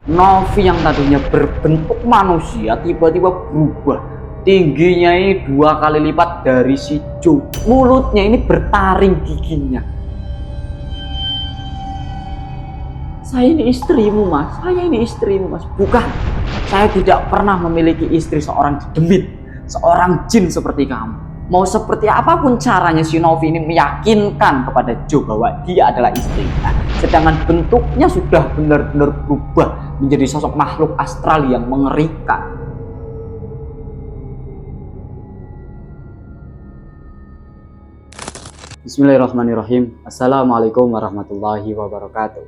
Novi yang tadinya berbentuk manusia tiba-tiba berubah. Tingginya ini 2 kali lipat dari si Jo. Mulutnya ini bertaring giginya. Saya ini istrimu, Mas. Saya ini istrimu, Mas. Bukan. Saya tidak pernah memiliki istri seorang demit, seorang jin seperti kamu. Mau seperti apapun caranya si Novi ini meyakinkan kepada Jo bahwa dia adalah istrinya. Sedangkan bentuknya sudah benar-benar berubah menjadi sosok makhluk astral yang mengerikan. Bismillahirrahmanirrahim. Assalamualaikum warahmatullahi wabarakatuh.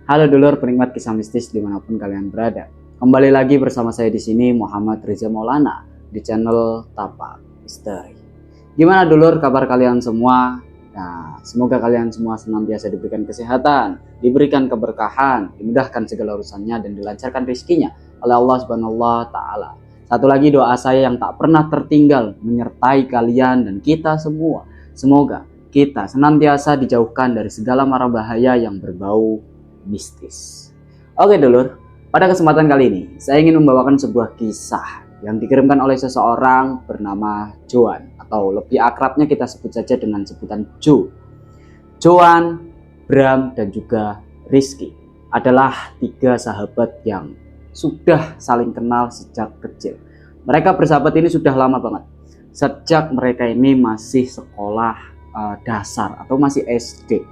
Halo dulur penikmat kisah mistis dimanapun kalian berada. Kembali lagi bersama saya di sini Muhammad Reza Maulana di channel Tapak Misteri. Gimana dulur kabar kalian semua? Nah, semoga kalian semua senantiasa diberikan kesehatan, diberikan keberkahan, dimudahkan segala urusannya dan dilancarkan rezekinya oleh Allah Subhanahu wa taala. Satu lagi doa saya yang tak pernah tertinggal menyertai kalian dan kita semua. Semoga kita senantiasa dijauhkan dari segala mara bahaya yang berbau mistis. Oke dulur, pada kesempatan kali ini saya ingin membawakan sebuah kisah yang dikirimkan oleh seseorang bernama Joan, atau lebih akrabnya kita sebut saja dengan sebutan Jo. Joan, Bram, dan juga Rizky adalah 3 sahabat yang sudah saling kenal sejak kecil. Mereka bersahabat ini sudah lama banget. Sejak mereka ini masih sekolah dasar atau masih SD.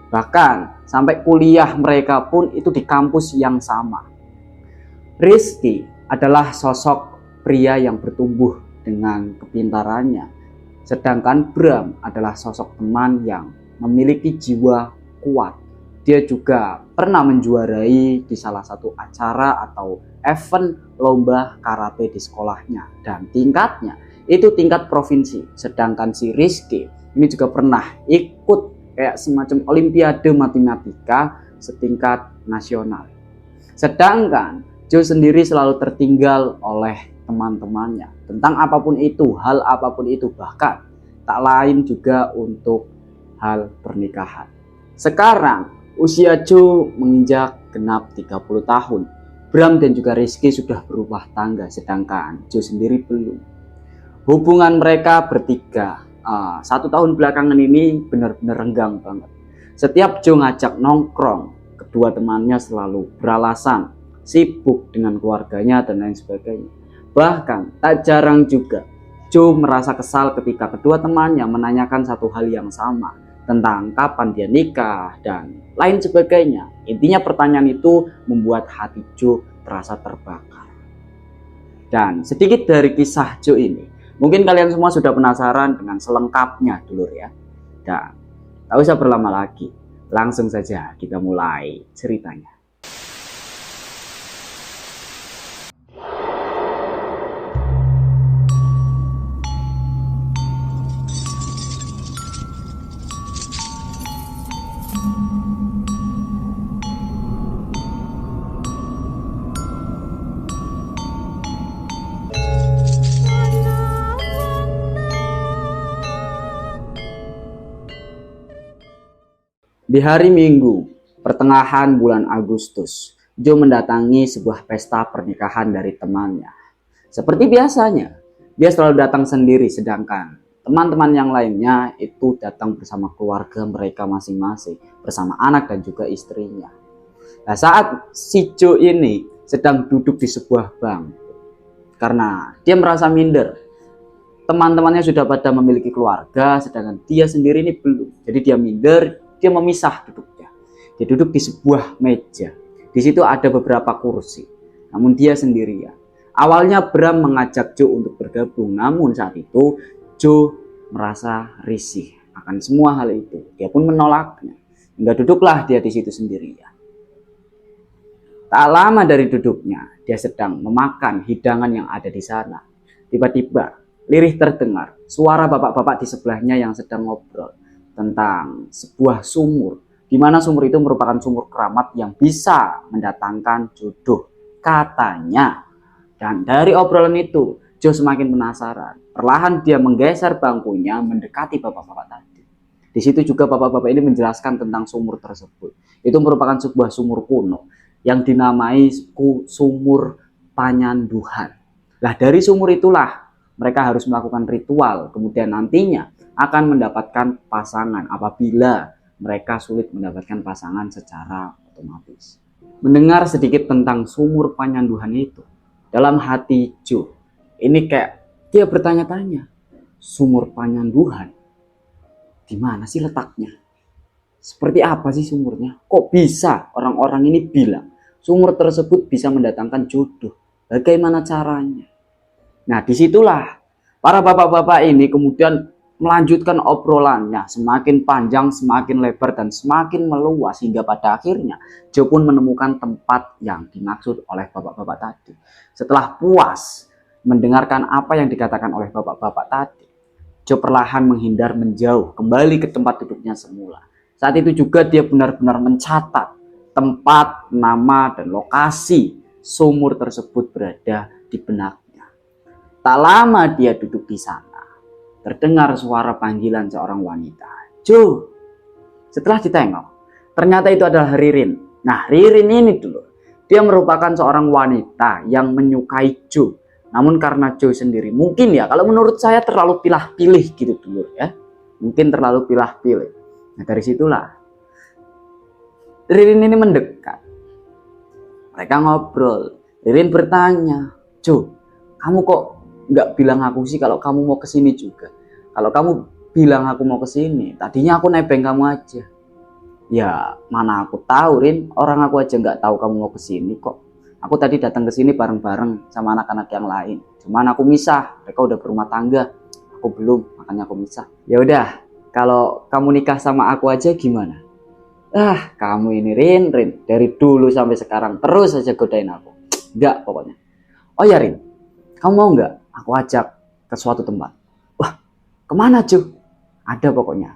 Bahkan sampai kuliah mereka pun itu di kampus yang sama. Rizky adalah sosok pria yang bertumbuh dengan kepintarannya. Sedangkan Bram adalah sosok teman yang memiliki jiwa kuat. Dia juga pernah menjuarai di salah satu acara atau event lomba karate di sekolahnya. Dan tingkatnya itu tingkat provinsi. Sedangkan si Rizky ini juga pernah ikut kayak semacam olimpiade matematika setingkat nasional. Sedangkan Jo sendiri selalu tertinggal oleh teman-temannya tentang apapun itu, hal apapun itu, bahkan tak lain juga untuk hal pernikahan. Sekarang usia Jo menginjak genap 30 tahun. Bram dan juga Rizky sudah berumah tangga, sedangkan Jo sendiri belum. Hubungan mereka bertiga 1 tahun belakangan ini benar-benar renggang banget. Setiap Jo ngajak nongkrong, kedua temannya selalu beralasan sibuk dengan keluarganya dan lain sebagainya. Bahkan tak jarang juga Jo merasa kesal ketika kedua temannya menanyakan satu hal yang sama tentang kapan dia nikah dan lain sebagainya. Intinya pertanyaan itu membuat hati Jo terasa terbakar. Dan sedikit dari kisah Jo ini, mungkin kalian semua sudah penasaran dengan selengkapnya dulur ya. Dan tak usah berlama lagi, langsung saja kita mulai ceritanya. Di hari Minggu, pertengahan bulan Agustus, Jo mendatangi sebuah pesta pernikahan dari temannya. Seperti biasanya, dia selalu datang sendiri, sedangkan teman-teman yang lainnya itu datang bersama keluarga mereka masing-masing, bersama anak dan juga istrinya. Nah, saat si Jo ini sedang duduk di sebuah bank, karena dia merasa minder. Teman-temannya sudah pada memiliki keluarga, sedangkan dia sendiri ini belum. Jadi dia minder. Dia memisah duduknya. Dia duduk di sebuah meja. Di situ ada beberapa kursi. Namun dia sendirian. Awalnya Bram mengajak Jo untuk bergabung. Namun saat itu Jo merasa risih akan semua hal itu. Dia pun menolaknya. Hingga duduklah dia di situ sendirian. Tak lama dari duduknya, dia sedang memakan hidangan yang ada di sana. Tiba-tiba lirih terdengar suara bapak-bapak di sebelahnya yang sedang ngobrol tentang sebuah sumur, di mana sumur itu merupakan sumur keramat yang bisa mendatangkan jodoh katanya. Dan dari obrolan itu Jo semakin penasaran. Perlahan dia menggeser bangkunya mendekati bapak-bapak tadi. Di situ juga bapak-bapak ini menjelaskan tentang sumur tersebut. Itu merupakan sebuah sumur kuno yang dinamai sumur Panyanduhan. Nah, dari sumur itulah mereka harus melakukan ritual, kemudian nantinya akan mendapatkan pasangan apabila mereka sulit mendapatkan pasangan secara otomatis. Mendengar sedikit tentang sumur Panyanduhan itu, dalam hati Jo ini kayak dia bertanya-tanya, sumur Panyanduhan di mana sih letaknya? Seperti apa sih sumurnya? Kok bisa orang-orang ini bilang sumur tersebut bisa mendatangkan jodoh? Bagaimana caranya? Nah, disitulah para bapak-bapak ini kemudian melanjutkan obrolannya, semakin panjang, semakin lebar, dan semakin meluas, hingga pada akhirnya Jo pun menemukan tempat yang dimaksud oleh bapak-bapak tadi. Setelah puas mendengarkan apa yang dikatakan oleh bapak-bapak tadi, Jo perlahan menghindar menjauh kembali ke tempat duduknya semula. Saat itu juga dia benar-benar mencatat tempat, nama, dan lokasi sumur tersebut berada di benaknya. Tak lama dia duduk di sana, terdengar suara panggilan seorang wanita. Jo. Setelah ditengok, ternyata itu adalah Ririn. Nah, Ririn ini dulu, dia merupakan seorang wanita yang menyukai Jo. Namun karena Jo sendiri, mungkin ya, kalau menurut saya terlalu pilih-pilih gitu dulu ya. Mungkin terlalu pilih-pilih. Nah, dari situlah Ririn ini mendekat. Mereka ngobrol. Ririn bertanya, Jo, kamu kok nggak bilang aku sih kalau kamu mau kesini juga? Kalau kamu bilang aku mau kesini, tadinya aku nebeng kamu aja. Ya, mana aku tahu, Rin, orang aku aja nggak tahu kamu mau kesini kok. Aku tadi datang ke sini bareng-bareng sama anak-anak yang lain. Cuman aku misah, mereka udah berumah tangga. Aku belum, makanya aku misah. Ya udah, kalau kamu nikah sama aku aja gimana? Kamu ini Rin, dari dulu sampai sekarang terus aja godain aku. Enggak pokoknya. Oh ya Rin, kamu mau nggak aku ajak ke suatu tempat? Wah, kemana cuy? Ada pokoknya.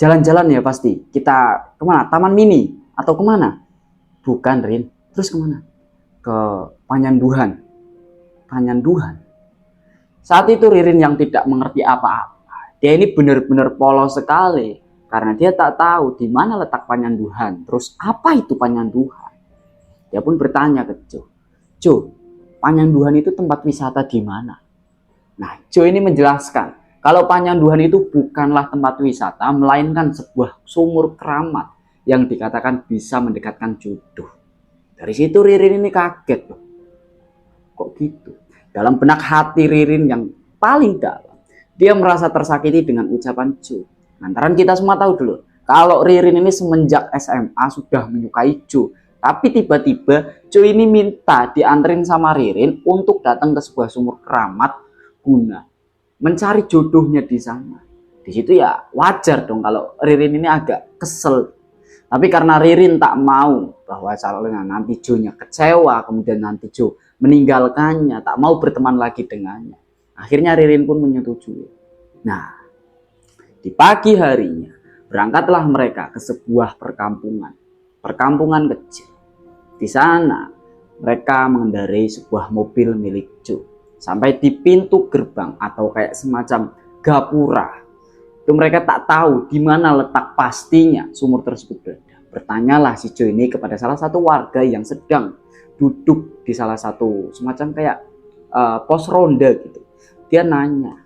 Jalan-jalan ya pasti. Kita kemana? Taman mini atau kemana? Bukan Rin. Terus kemana? Ke Panyanduhan. Panyanduhan. Saat itu Ririn yang tidak mengerti apa-apa. Dia ini benar-benar polos sekali. Karena dia tak tahu di mana letak Panyanduhan. Terus apa itu Panyanduhan? Dia pun bertanya ke Jo. Jo, Panyanduhan itu tempat wisata di mana? Nah, Jo ini menjelaskan kalau Panyanduhan itu bukanlah tempat wisata, melainkan sebuah sumur keramat yang dikatakan bisa mendekatkan jodoh. Dari situ Ririn ini kaget loh. Kok gitu? Dalam benak hati Ririn yang paling dalam, dia merasa tersakiti dengan ucapan Jo. Lantaran kita semua tahu dulu, kalau Ririn ini semenjak SMA sudah menyukai Jo. Tapi tiba-tiba Jo ini minta dianterin sama Ririn untuk datang ke sebuah sumur keramat guna mencari jodohnya di sana. Di situ ya wajar dong kalau Ririn ini agak kesel. Tapi karena Ririn tak mau bahwa calonnya nanti Jo-nya kecewa, kemudian nanti Jo meninggalkannya, tak mau berteman lagi dengannya. Akhirnya Ririn pun menyetujui. Nah, di pagi harinya berangkatlah mereka ke sebuah perkampungan. Perkampungan kecil. Di sana mereka mengendarai sebuah mobil milik Jo. Sampai di pintu gerbang atau kayak semacam gapura. Itu mereka tak tahu di mana letak pastinya sumur tersebut berada. Bertanyalah si Jo ini kepada salah satu warga yang sedang duduk di salah satu semacam kayak pos ronda gitu. Dia nanya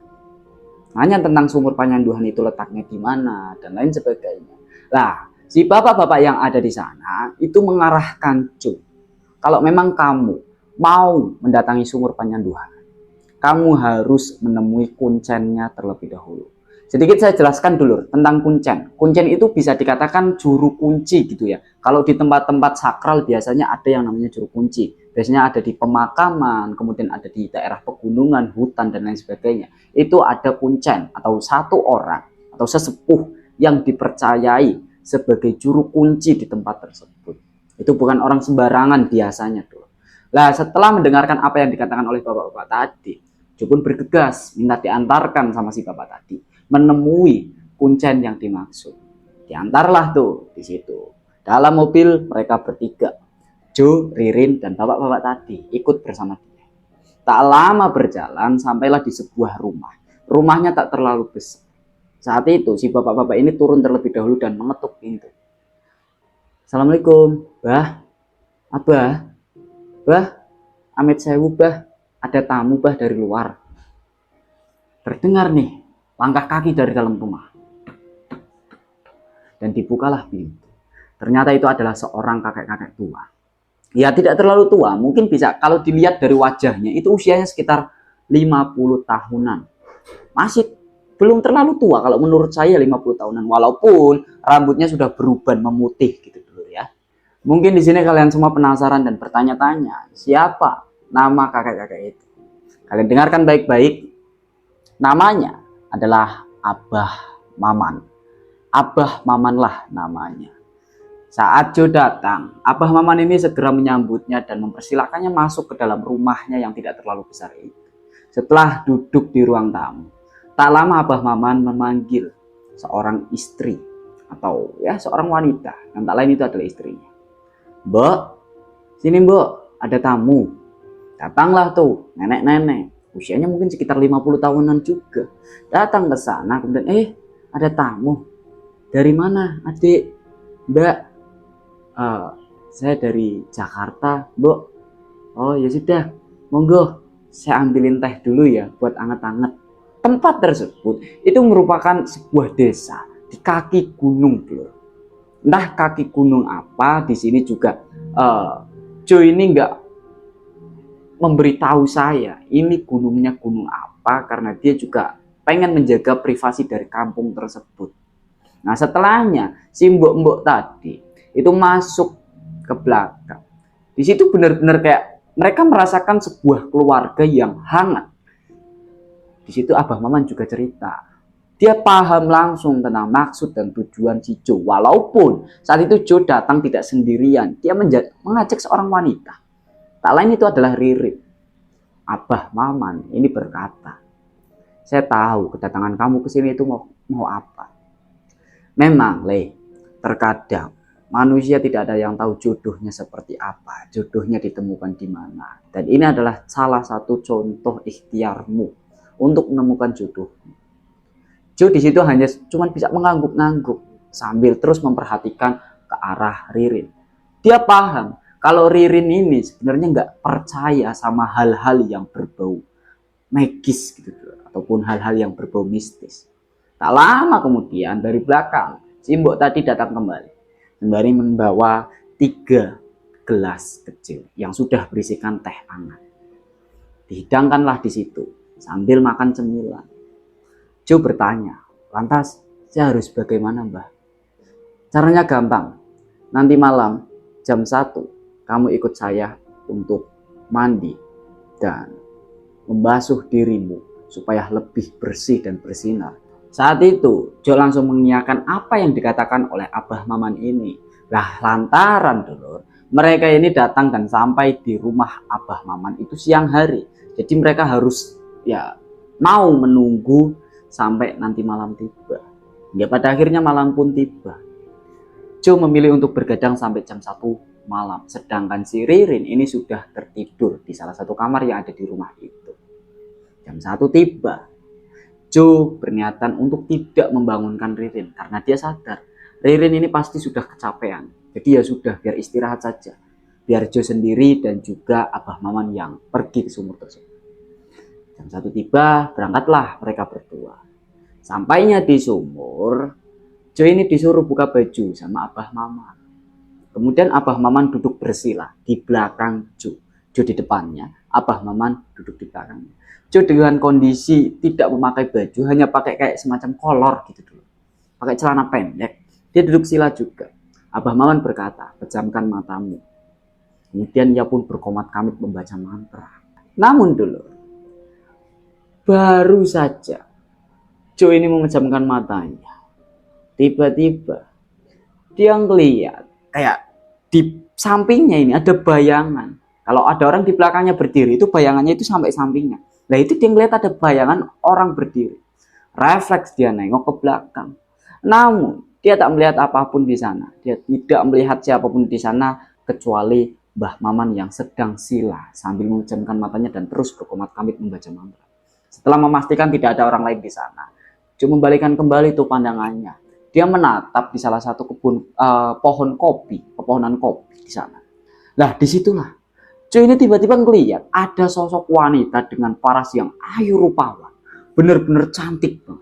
tentang sumur Panyanduhan itu letaknya di mana dan lain sebagainya. Lah, si bapak-bapak yang ada di sana itu mengarahkan Jo. Kalau memang kamu mau mendatangi sumur Panyanduhan, kamu harus menemui kuncennya terlebih dahulu. Sedikit saya jelaskan dulu tentang kuncen. Kuncen itu bisa dikatakan juru kunci gitu ya. Kalau di tempat-tempat sakral biasanya ada yang namanya juru kunci. Biasanya ada di pemakaman, kemudian ada di daerah pegunungan, hutan, dan lain sebagainya. Itu ada kuncen atau satu orang atau sesepuh yang dipercayai sebagai juru kunci di tempat tersebut. Itu bukan orang sembarangan biasanya tuh. Nah, setelah mendengarkan apa yang dikatakan oleh bapak-bapak tadi, Jo pun bergegas minta diantarkan sama si bapak tadi menemui kuncen yang dimaksud. Diantarlah tuh di situ. Dalam mobil mereka bertiga, Jo, Ririn, dan bapak-bapak tadi ikut bersama dia. Tak lama berjalan sampailah di sebuah rumah. Rumahnya tak terlalu besar. Saat itu si bapak-bapak ini turun terlebih dahulu dan mengetuk pintu. Assalamualaikum, Bah. Abah, bah, amit sewu bah, ada tamu bah dari luar. Terdengar nih langkah kaki dari dalam rumah. Dan dibukalah pintu. Ternyata itu adalah seorang kakek-kakek tua. Ya tidak terlalu tua, mungkin bisa kalau dilihat dari wajahnya itu usianya sekitar 50 tahunan. Masih belum terlalu tua kalau menurut saya 50 tahunan, walaupun rambutnya sudah berubah memutih gitu dulu ya. Mungkin di sini kalian semua penasaran dan bertanya-tanya, siapa nama kakek-kakek itu? Kalian dengarkan baik-baik. Namanya adalah Abah Maman. Abah Maman lah namanya. Saat Joe datang, Abah Maman ini segera menyambutnya dan mempersilakannya masuk ke dalam rumahnya yang tidak terlalu besar itu. Setelah duduk di ruang tamu, tak lama Abah Maman memanggil seorang istri atau ya seorang wanita, yang tak lain itu adalah istrinya. Mbok, sini mbok, ada tamu. Datanglah tuh nenek-nenek, usianya mungkin sekitar 50 tahunan juga. Datang ke sana, kemudian ada tamu. Dari mana adik? Mbak, saya dari Jakarta, Mbok. Oh ya sudah, monggo, saya ambilin teh dulu ya buat anget-anget. Tempat tersebut itu merupakan sebuah desa di kaki gunung, bro. Entah kaki gunung apa, di sini juga Joe ini nggak memberitahu saya ini gunungnya gunung apa, karena dia juga pengen menjaga privasi dari kampung tersebut. Nah setelahnya si mbok-mbok tadi itu masuk ke belakang. Di situ benar-benar kayak mereka merasakan sebuah keluarga yang hangat. Di situ Abah Maman juga cerita. Dia paham langsung tentang maksud dan tujuan si Joe. Walaupun saat itu Joe datang tidak sendirian. Dia mengajak seorang wanita. Tak lain itu adalah Ririn. Abah Maman ini berkata, saya tahu kedatangan kamu ke sini itu mau apa. Memang, terkadang manusia tidak ada yang tahu jodohnya seperti apa, jodohnya ditemukan di mana. Dan ini adalah salah satu contoh ikhtiarmu untuk menemukan jodohmu. Joe di situ hanya cuma bisa mengangguk-ngangguk sambil terus memperhatikan ke arah Ririn. Dia paham kalau Ririn ini sebenarnya nggak percaya sama hal-hal yang berbau magis gitu, ataupun hal-hal yang berbau mistis. Tak lama kemudian dari belakang si mbok tadi datang kembali, sembari membawa 3 gelas kecil yang sudah berisikan teh hangat. Dihidangkanlah di situ sambil makan cemilan. Joe bertanya, lantas saya harus bagaimana mbah? Caranya gampang, nanti malam jam 1 kamu ikut saya untuk mandi dan membasuh dirimu supaya lebih bersih dan bersinar. Saat itu, Joe langsung mengiyakan apa yang dikatakan oleh Abah Maman ini. Lah lantaran dulur, mereka ini datang dan sampai di rumah Abah Maman itu siang hari. Jadi mereka harus mau menunggu sampai nanti malam tiba. Hingga pada akhirnya malam pun tiba. Joe memilih untuk bergadang sampai jam 1 malam. Sedangkan si Ririn ini sudah tertidur di salah satu kamar yang ada di rumah itu. Jam 1 tiba. Joe berniatan untuk tidak membangunkan Ririn karena dia sadar Ririn ini pasti sudah kecapean. Jadi ya sudah, biar istirahat saja. Biar Joe sendiri dan juga Abah Maman yang pergi ke sumur tersebut. Jam 1 tiba, berangkatlah mereka berdua. Sampainya di sumur, Joe ini disuruh buka baju sama Abah Maman. Kemudian Abah Maman duduk bersila di belakang Joe. Joe di depannya, Abah Maman duduk di belakangnya. Joe dengan kondisi tidak memakai baju, hanya pakai kayak semacam kolor gitu dulu. Pakai celana pendek. Dia duduk sila juga. Abah Maman berkata, pejamkan matamu. Kemudian ia pun berkomat-kamit membaca mantra. Namun dulu, baru saja Joe ini memejamkan matanya. Tiba-tiba dia ngeliat kayak di sampingnya ini ada bayangan. Kalau ada orang di belakangnya berdiri, itu bayangannya itu sampai sampingnya. Nah itu dia ngeliat ada bayangan orang berdiri. Refleks dia nengok ke belakang. Namun dia tak melihat apapun di sana. Dia tidak melihat siapapun di sana kecuali Mbah Maman yang sedang sila sambil memejamkan matanya dan terus berkomat-kamit membaca mantra. Setelah memastikan tidak ada orang lain di sana, Joe membalikan kembali tuh pandangannya. Dia menatap di salah satu kebun pohon kopi, pepohonan kopi di sana. Nah, disitulah cuy ini tiba-tiba ngeliat ada sosok wanita dengan paras yang ayu rupawan, bener-bener cantik bang.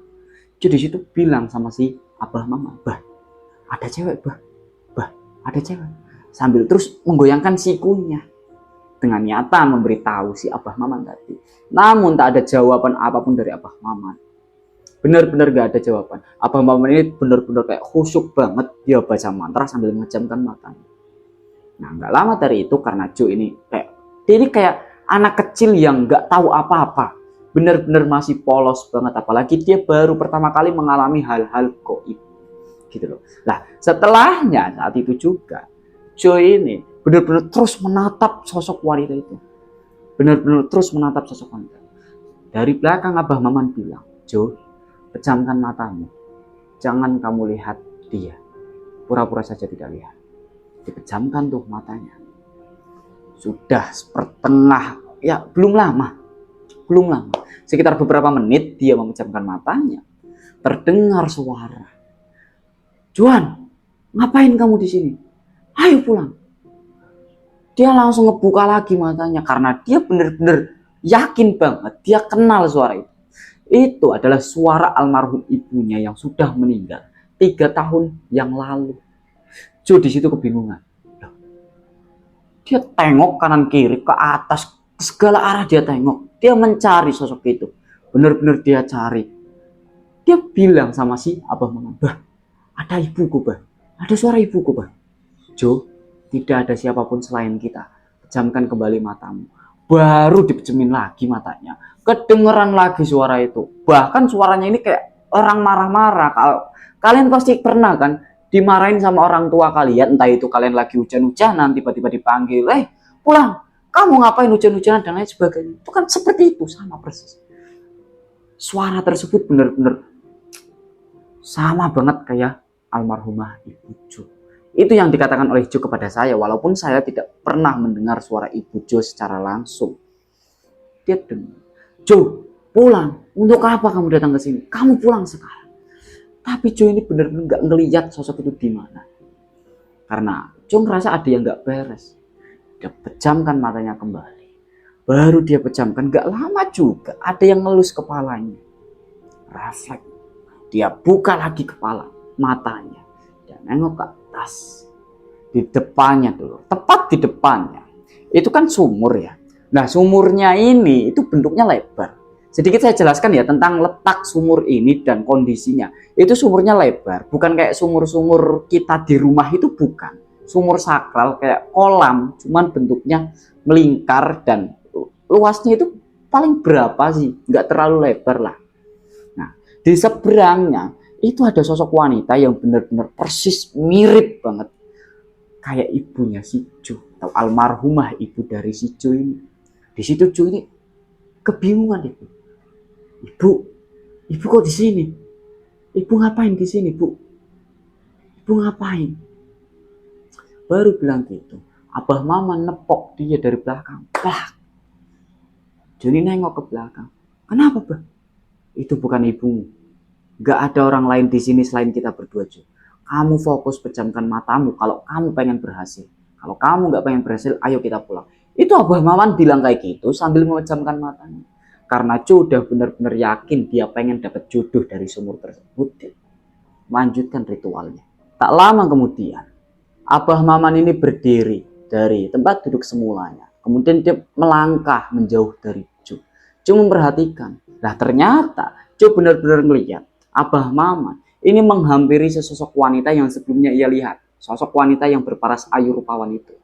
Cuy di situ bilang sama si abah mama, bah ada cewek bah ada cewek, sambil terus menggoyangkan sikunya dengan nyata memberitahu si abah maman tadi. Namun tak ada jawaban apapun dari abah maman. Benar-benar gak ada jawaban. Abah maman ini benar-benar kayak khusyuk banget, dia baca mantra sambil memejamkan matanya. Nah, nggak lama dari itu karena Jo ini kayak anak kecil yang nggak tahu apa-apa, benar-benar masih polos banget, apalagi dia baru pertama kali mengalami hal-hal goib gitu loh. Nah, setelahnya saat itu juga Jo ini benar-benar terus menatap sosok wanita itu, benar-benar terus menatap sosok wanita. Dari belakang abah maman bilang, Jo, pejamkan matamu, jangan kamu lihat dia, pura-pura saja tidak lihat. Dipejamkan tuh matanya. Sudah sepertengah, ya belum lama, sekitar beberapa menit dia memejamkan matanya, terdengar suara, Juan, ngapain kamu di sini? Ayo pulang. Dia langsung ngebuka lagi matanya karena dia benar-benar yakin banget, dia kenal suara itu. Itu adalah suara almarhum ibunya yang sudah meninggal 3 tahun yang lalu. Jo di situ kebingungan. Dia tengok kanan kiri ke atas, ke segala arah dia tengok. Dia mencari sosok itu. Benar-benar dia cari. Dia bilang sama si abah mama, bah, ada ibuku bah, ada suara ibuku bah. Jo, tidak ada siapapun selain kita. Pejamkan kembali matamu. Baru dipejemin lagi matanya. Kedengeran lagi suara itu. Bahkan suaranya ini kayak orang marah-marah. Kalian pasti pernah kan dimarahin sama orang tua kalian, entah itu kalian lagi hujan-hujanan tiba-tiba dipanggil, pulang, kamu ngapain hujan-hujanan dan lain sebagainya. Itu kan seperti itu, sama persis. Suara tersebut benar-benar sama banget kayak almarhumah Ibu Jo. Itu yang dikatakan oleh Jo kepada saya, walaupun saya tidak pernah mendengar suara Ibu Jo secara langsung. Dia dengar, Jo, pulang. Untuk apa kamu datang ke sini? Kamu pulang sekarang. Tapi Jo ini benar-benar nggak ngelihat sosok itu di mana. Karena Jo ngerasa ada yang nggak beres. Dia pejamkan matanya kembali. Baru dia pejamkan, nggak lama juga ada yang ngelus kepalanya. Refleks. Dia buka lagi kepala matanya dan nengok ke atas. Di depannya dulu, tepat di depannya. Itu kan sumur ya. Nah, sumurnya ini itu bentuknya lebar. Sedikit saya jelaskan ya tentang letak sumur ini dan kondisinya. Itu sumurnya lebar, bukan kayak sumur-sumur kita di rumah itu, bukan. Sumur sakral kayak kolam, cuman bentuknya melingkar dan luasnya itu paling berapa sih? Nggak terlalu lebar lah. Nah, di seberangnya itu ada sosok wanita yang benar-benar persis mirip banget kayak ibunya si Jo atau almarhumah ibu dari si Jo ini. Di situ Jo ini kebingungan itu. Ibu kok di sini? Ibu ngapain di sini, Bu? Ibu ngapain? Baru bilang gitu. Abah mama nepok dia dari belakang. Plak. Joni nengok ke belakang. Kenapa, Bah? Itu bukan ibumu. Gak ada orang lain di sini selain kita berdua, Jo. Kamu fokus pejamkan matamu kalau kamu pengen berhasil. Kalau kamu gak pengen berhasil, ayo kita pulang. Itu Abah Maman bilang kayak gitu sambil memejamkan matanya. Karena Jo udah benar-benar yakin dia pengen dapat jodoh dari sumur tersebut. Lanjutkan ritualnya. Tak lama kemudian, Abah Maman ini berdiri dari tempat duduk semulanya. Kemudian dia melangkah menjauh dari Jo. Jo memperhatikan. Nah ternyata Jo benar-benar melihat Abah Maman ini menghampiri sesosok wanita yang sebelumnya ia lihat. Sosok wanita yang berparas ayu rupawan itu.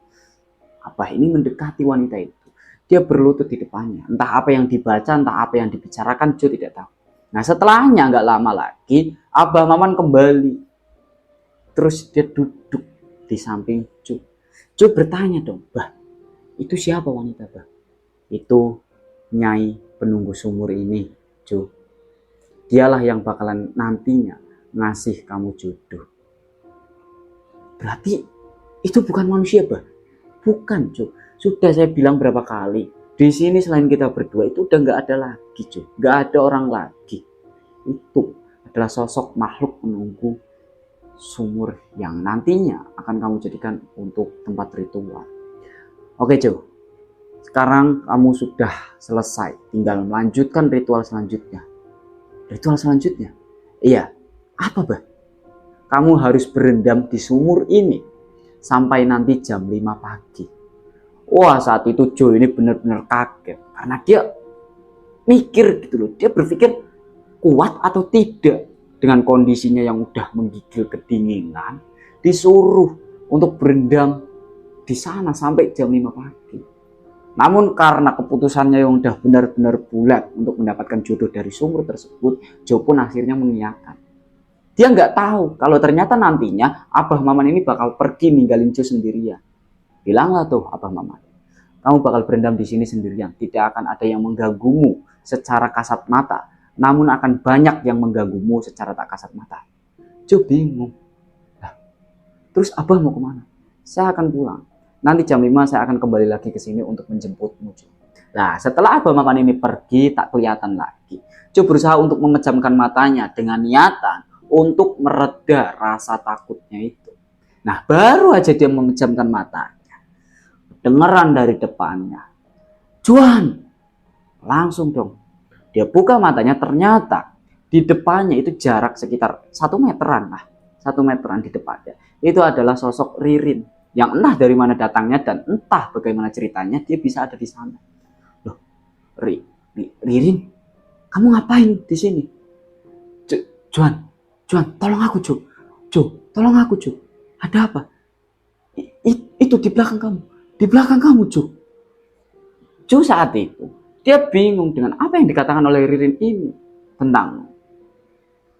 Abah ini mendekati wanita itu. Dia berlutut di depannya. Entah apa yang dibaca, entah apa yang dibicarakan, Jo tidak tahu. Nah setelahnya nggak lama lagi, Abah Maman kembali. Terus dia duduk di samping Jo. Jo bertanya dong, Bah, itu siapa wanita, Bah? Itu Nyai penunggu sumur ini, Jo. Dialah yang bakalan nantinya ngasih kamu jodoh. Berarti itu bukan manusia, Bah? Bukan, Jo. Sudah saya bilang berapa kali. Di sini selain kita berdua itu udah nggak ada lagi, Jo. Nggak ada orang lagi. Itu adalah sosok makhluk penunggu sumur yang nantinya akan kamu jadikan untuk tempat ritual. Oke Jo, sekarang kamu sudah selesai, tinggal melanjutkan ritual selanjutnya. Ritual selanjutnya? Iya, apa bah? Kamu harus berendam di sumur ini sampai nanti jam 5 pagi. Wah, saat itu Jo ini benar-benar kaget karena dia mikir gitu loh. Dia berpikir kuat atau tidak dengan kondisinya yang udah menggigil kedinginan, disuruh untuk berendam di sana sampai jam 5 pagi. Namun karena keputusannya yang udah benar-benar bulat untuk mendapatkan jodoh dari sumur tersebut, Jo pun akhirnya mengiyakan. Dia nggak tahu kalau ternyata nantinya Abah Maman ini bakal pergi ninggalin Jo sendirian. Bilanglah tuh Abah Maman, kamu bakal berendam di sini sendirian, tidak akan ada yang mengganggumu secara kasat mata, namun akan banyak yang mengganggumu secara tak kasat mata. Jo bingung. Nah, terus Abah mau kemana? Saya akan pulang. Nanti jam 5 saya akan kembali lagi ke sini untuk menjemputmu. Nah, setelah Abah Maman ini pergi, tak kelihatan lagi. Jo berusaha untuk memejamkan matanya dengan niatan untuk mereda rasa takutnya itu. Nah, baru aja dia memejamkan matanya, dengeran dari depannya, Juan, langsung dong. Dia buka matanya, ternyata di depannya itu jarak sekitar 1 meteran lah. 1 meteran di depannya. Itu adalah sosok Ririn yang entah dari mana datangnya dan entah bagaimana ceritanya dia bisa ada di sana. Loh, Ririn, kamu ngapain di sini? Juan, tolong aku, tolong aku, ada apa? Itu di belakang kamu, Jo saat itu dia bingung dengan apa yang dikatakan oleh Ririn ini tentang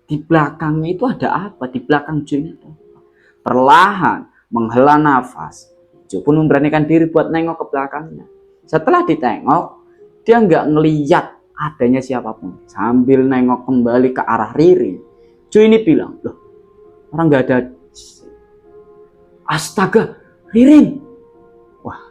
di belakangnya itu ada apa, di belakang Jo ini ada apa. Perlahan menghela nafas, Jo pun memberanikan diri buat nengok ke belakangnya. Setelah ditengok, dia nggak ngeliat adanya siapapun. Sambil nengok kembali ke arah Ririn, Jo ini bilang, loh, orang nggak ada. Astaga, Ririn. Wah,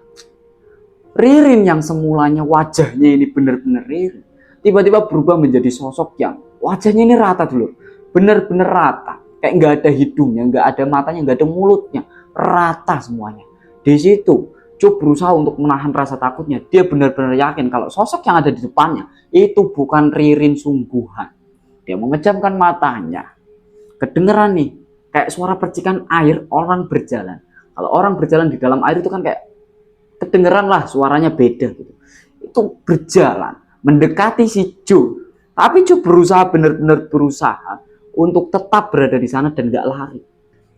Ririn yang semulanya wajahnya ini benar-benar Ririn, tiba-tiba berubah menjadi sosok yang wajahnya ini rata dulu, benar-benar rata, kayak nggak ada hidungnya, nggak ada matanya, nggak ada mulutnya, rata semuanya. Di situ Jo berusaha untuk menahan rasa takutnya. Dia benar-benar yakin kalau sosok yang ada di depannya itu bukan Ririn sungguhan. Dia memejamkan matanya, kedengeran nih kayak suara percikan air orang berjalan. Kalau orang berjalan di dalam air itu kan kayak kedengeran lah, suaranya beda gitu. Itu berjalan mendekati si Jo. Tapi Jo berusaha, benar-benar berusaha untuk tetap berada di sana dan gak lari.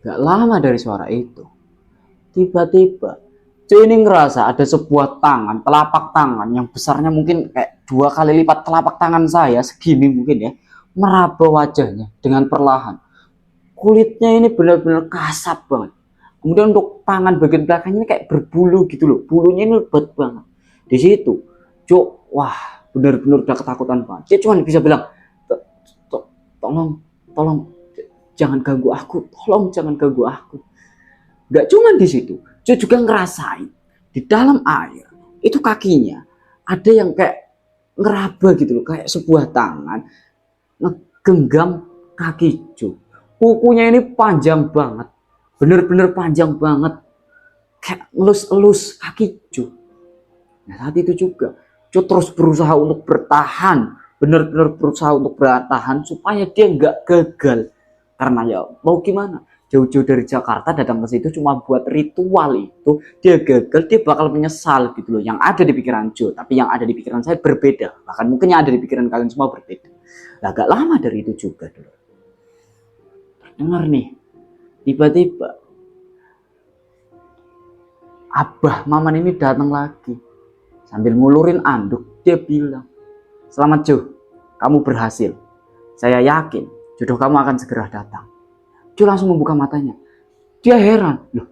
Gak lama dari suara itu, tiba-tiba Jo ini ngerasa ada sebuah tangan, telapak tangan yang besarnya mungkin kayak 2 kali lipat telapak tangan saya, segini mungkin ya, meraba wajahnya dengan perlahan. Kulitnya ini benar-benar kasar banget. Kemudian untuk tangan bagian belakangnya ini kayak berbulu gitu loh, bulunya ini lebat banget. Di situ Jo, wah, benar-benar udah ketakutan banget. Dia cuma bisa bilang, tolong jangan ganggu aku, tolong jangan ganggu aku. Gak cuma di situ, Jo juga ngerasain di dalam air itu kakinya ada yang kayak ngeraba gitu loh, kayak sebuah tangan ngegenggam kaki Jo. Kukunya ini panjang banget, bener-bener panjang banget, kayak ngelus-elus kaki Jo. Nah, saat itu juga Jo terus berusaha untuk bertahan, bener-bener berusaha untuk bertahan supaya dia nggak gagal. Karena ya mau gimana, jauh-jauh dari Jakarta datang ke situ cuma buat ritual itu, dia gagal, dia bakal menyesal gitu loh. Yang ada di pikiran Jo, tapi yang ada di pikiran saya berbeda. Bahkan mungkin yang ada di pikiran kalian semua berbeda. Nah, gak lama dari itu juga dulu, dengar nih, tiba-tiba Abah Maman ini datang lagi sambil ngulurin anduk. Dia bilang, selamat Jo, kamu berhasil, saya yakin jodoh kamu akan segera datang. Jo langsung membuka matanya, dia heran, loh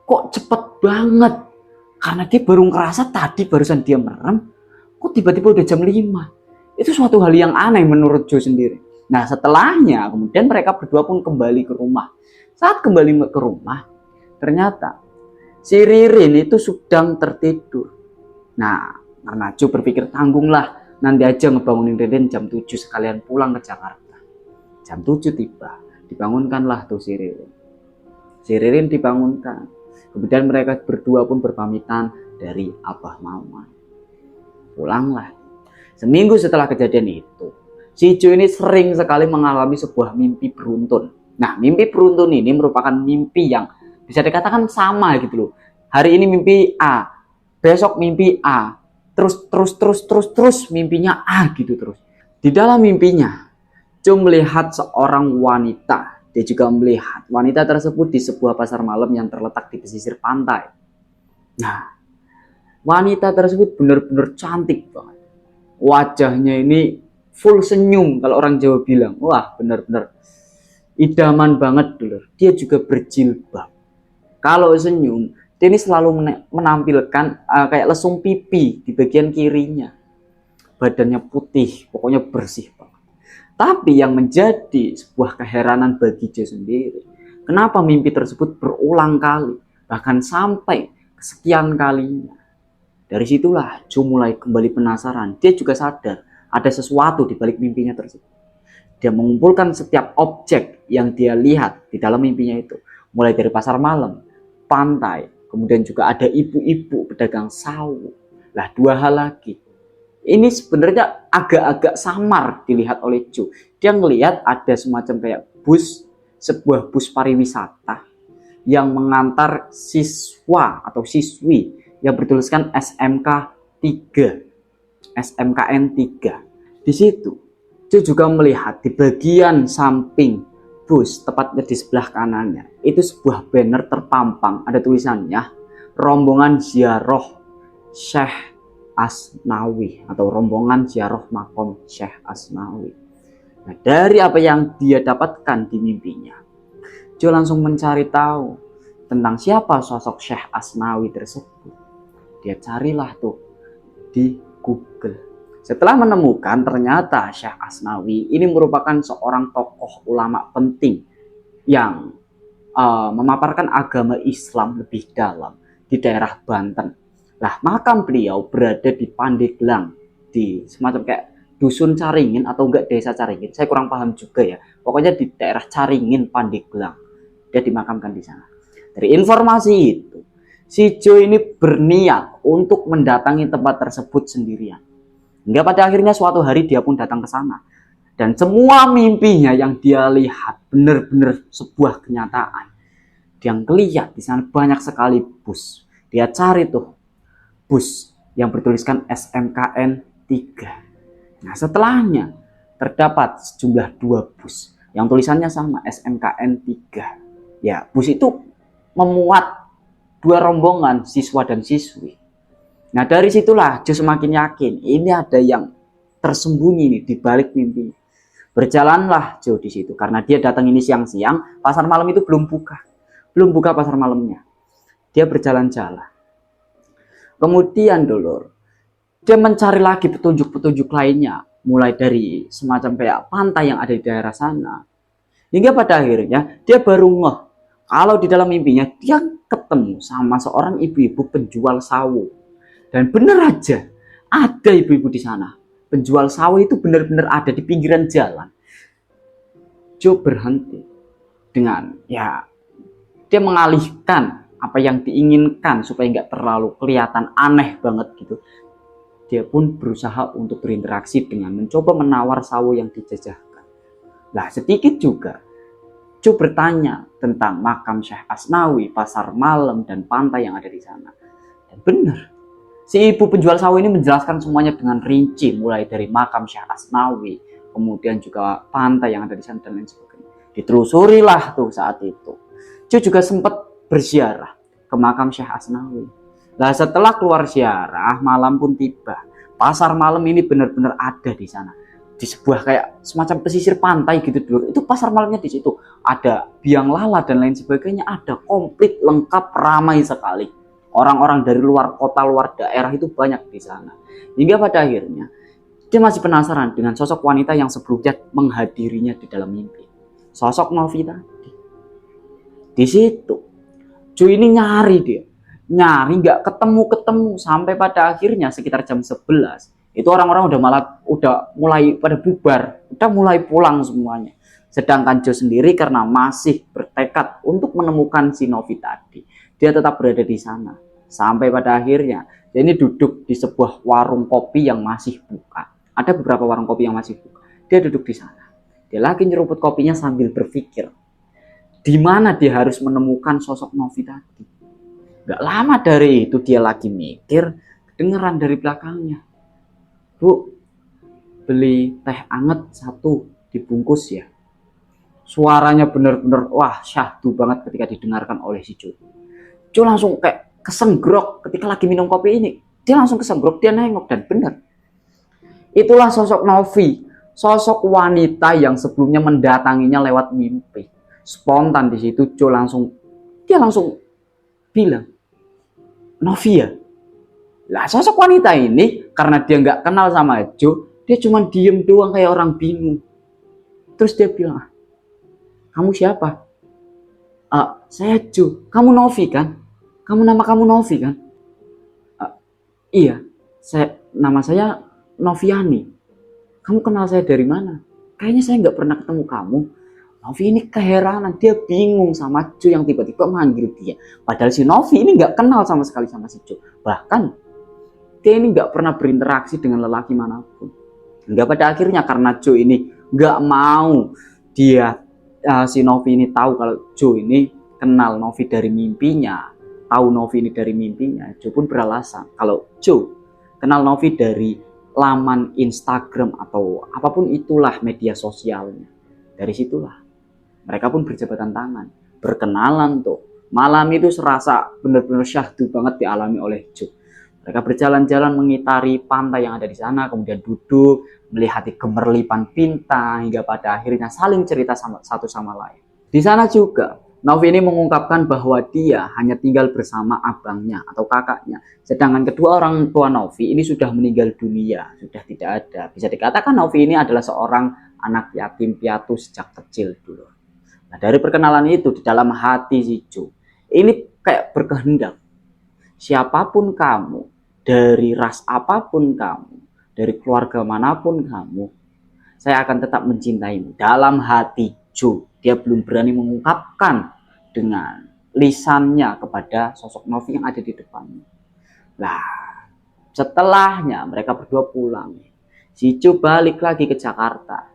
kok cepet banget, karena dia baru ngerasa tadi barusan dia merem, kok tiba-tiba udah jam 5. Itu suatu hal yang aneh menurut Jo sendiri. Nah, setelahnya kemudian mereka berdua pun kembali ke rumah. Saat kembali ke rumah, ternyata si Ririn itu sedang tertidur. Nah, karena Jo berpikir tanggunglah, nanti aja ngebangunin Ririn jam 7 sekalian pulang ke Jakarta. Jam 7 tiba, dibangunkanlah tuh si Ririn. Si Ririn dibangunkan. Kemudian mereka berdua pun berpamitan dari Abah Maman. Pulanglah. Seminggu setelah kejadian itu, si Jo ini sering sekali mengalami sebuah mimpi beruntun. Nah, mimpi beruntun ini merupakan mimpi yang bisa dikatakan sama gitu loh. Hari ini mimpi A, besok mimpi A, terus mimpinya A gitu terus. Di dalam mimpinya, Jo melihat seorang wanita. Dia juga melihat wanita tersebut di sebuah pasar malam yang terletak di pesisir pantai. Nah, wanita tersebut benar-benar cantik banget. Wajahnya ini full senyum kalau orang Jawa bilang. Wah, benar-benar idaman banget dulu. Dia juga berjilbab. Kalau senyum, dia ini selalu menampilkan kayak lesung pipi di bagian kirinya. Badannya putih, pokoknya bersih banget. Tapi yang menjadi sebuah keheranan bagi Jo sendiri, kenapa mimpi tersebut berulang kali, bahkan sampai kesekian kalinya. Dari situlah Jo mulai kembali penasaran. Dia juga sadar ada sesuatu di balik mimpinya tersebut. Dia mengumpulkan setiap objek yang dia lihat di dalam mimpinya itu. Mulai dari pasar malam, pantai, kemudian juga ada ibu-ibu pedagang sawo. Lah, dua hal lagi. Ini sebenarnya agak-agak samar dilihat oleh Jo. Dia ngelihat ada semacam kayak bus, sebuah bus pariwisata yang mengantar siswa atau siswi yang bertuliskan SMK 3, SMKN 3. Di situ Jo juga melihat di bagian samping bus, tepatnya di sebelah kanannya, itu sebuah banner terpampang, ada tulisannya rombongan ziarah Syekh Asnawi atau rombongan ziarah makom Syekh Asnawi. Nah, dari apa yang dia dapatkan di mimpinya, Jo langsung mencari tahu tentang siapa sosok Syekh Asnawi tersebut. Dia carilah tuh di Google. Setelah menemukan ternyata Syekh Asnawi ini merupakan seorang tokoh ulama penting yang memaparkan agama Islam lebih dalam di daerah Banten. Lah, makam beliau berada di Pandeglang, di semacam kayak dusun Caringin atau enggak desa Caringin. Saya kurang paham juga ya. Pokoknya di daerah Caringin, Pandeglang. Dia dimakamkan di sana. Dari informasi itu, si Jo ini berniat untuk mendatangi tempat tersebut sendirian. Hingga pada akhirnya suatu hari dia pun datang ke sana. Dan semua mimpinya yang dia lihat benar-benar sebuah kenyataan. Dia ngelihat di sana banyak sekali bus. Dia cari tuh bus yang bertuliskan SMKN 3. Nah, setelahnya terdapat sejumlah 2 bus yang tulisannya sama, SMKN 3. Ya, bus itu memuat 2 rombongan siswa dan siswi. Nah, dari situlah Jo semakin yakin ini ada yang tersembunyi nih di balik mimpi. Berjalanlah Jo di situ karena dia datang ini siang-siang, pasar malam itu belum buka. Belum buka pasar malamnya. Dia berjalan-jalan. Kemudian dulur, dia mencari lagi petunjuk-petunjuk lainnya, mulai dari semacam kayak pantai yang ada di daerah sana. Hingga pada akhirnya dia baru ngeh kalau di dalam mimpinya dia ketemu sama seorang ibu-ibu penjual sawo. Dan benar aja ada ibu-ibu di sana. Penjual sawo itu benar-benar ada di pinggiran jalan. Jo berhenti dengan dia mengalihkan apa yang diinginkan supaya nggak terlalu kelihatan aneh banget gitu. Dia pun berusaha untuk berinteraksi dengan mencoba menawar sawo yang dijajahkan. Lah, sedikit juga Jo bertanya tentang makam Syekh Asnawi, pasar malam, dan pantai yang ada di sana. Dan benar, si ibu penjual sawo ini menjelaskan semuanya dengan rinci, mulai dari makam Syekh Asnawi, kemudian juga pantai yang ada di sana dan lain sebagainya. Ditelusurilah tuh saat itu. Jo juga sempat berziarah ke makam Syekh Asnawi. Nah, setelah keluar ziarah, malam pun tiba. Pasar malam ini benar-benar ada di sana. Di sebuah kayak semacam pesisir pantai gitu dulu. Itu pasar malamnya di situ. Ada biang lala dan lain sebagainya. Ada komplit, lengkap, ramai sekali. Orang-orang dari luar kota, luar daerah itu banyak di sana. Hingga pada akhirnya dia masih penasaran dengan sosok wanita yang sebelumnya menghadirinya di dalam mimpi. Sosok Novi tadi. Di situ Jo ini nyari nggak ketemu sampai pada akhirnya sekitar jam 11 itu orang-orang udah mulai pada bubar, udah mulai pulang semuanya. Sedangkan Jo sendiri karena masih bertekad untuk menemukan si Novi tadi, dia tetap berada di sana. Sampai pada akhirnya dia ini duduk di sebuah warung kopi yang masih buka. Ada beberapa warung kopi yang masih buka. Dia duduk di sana. Dia lagi nyeruput kopinya sambil berpikir di mana dia harus menemukan sosok Novi tadi. Gak lama dari itu dia lagi mikir, kedengeran dari belakangnya, "Bu, beli teh anget satu dibungkus ya." Suaranya bener-bener wah syahdu banget ketika didengarkan oleh si Jo. Jo langsung kayak kesengrok ketika lagi minum kopi ini. Dia langsung kesengrok, dia nengok dan benar. Itulah sosok Novi, sosok wanita yang sebelumnya mendatanginya lewat mimpi. Spontan di situ Jo dia langsung bilang, "Novi ya?" Lah sosok wanita ini karena dia nggak kenal sama Jo, dia cuma diem doang kayak orang bingung. Terus dia bilang, "Kamu siapa?" "Saya Jo." "Kamu Novi kan? Nama kamu Novi kan?" "Iya, nama saya Noviani." "Kamu kenal saya dari mana?" "Kayaknya saya nggak pernah ketemu kamu." Novi ini keheranan, dia bingung sama Jo yang tiba-tiba manggil dia. Padahal si Novi ini nggak kenal sama sekali sama si Jo. Bahkan dia ini nggak pernah berinteraksi dengan lelaki manapun. Hingga pada akhirnya karena Jo ini nggak mau si Novi ini tahu kalau Jo ini kenal Novi dari mimpinya, tahu Novi ini dari mimpinya, Jo pun beralasan kalau Jo kenal Novi dari laman Instagram atau apapun itulah media sosialnya. Dari situlah mereka pun berjabatan tangan, berkenalan tuh. Malam itu serasa benar-benar syahdu banget dialami oleh Jo. Mereka berjalan-jalan mengitari pantai yang ada di sana, kemudian duduk, melihat gemerlipan bintang, hingga pada akhirnya saling cerita satu sama lain. Di sana juga, Novi ini mengungkapkan bahwa dia hanya tinggal bersama abangnya atau kakaknya. Sedangkan kedua orang tua Novi ini sudah meninggal dunia, sudah tidak ada. Bisa dikatakan Novi ini adalah seorang anak yatim piatu sejak kecil dulu. Nah, dari perkenalan itu di dalam hati si Jo ini kayak berkehendak, siapapun kamu, dari ras apapun kamu, dari keluarga manapun kamu, saya akan tetap mencintaimu. Dalam hati Jo, dia belum berani mengungkapkan dengan lisannya kepada sosok Novi yang ada di depannya. Lah, setelahnya mereka berdua pulang. Si Jo balik lagi ke Jakarta.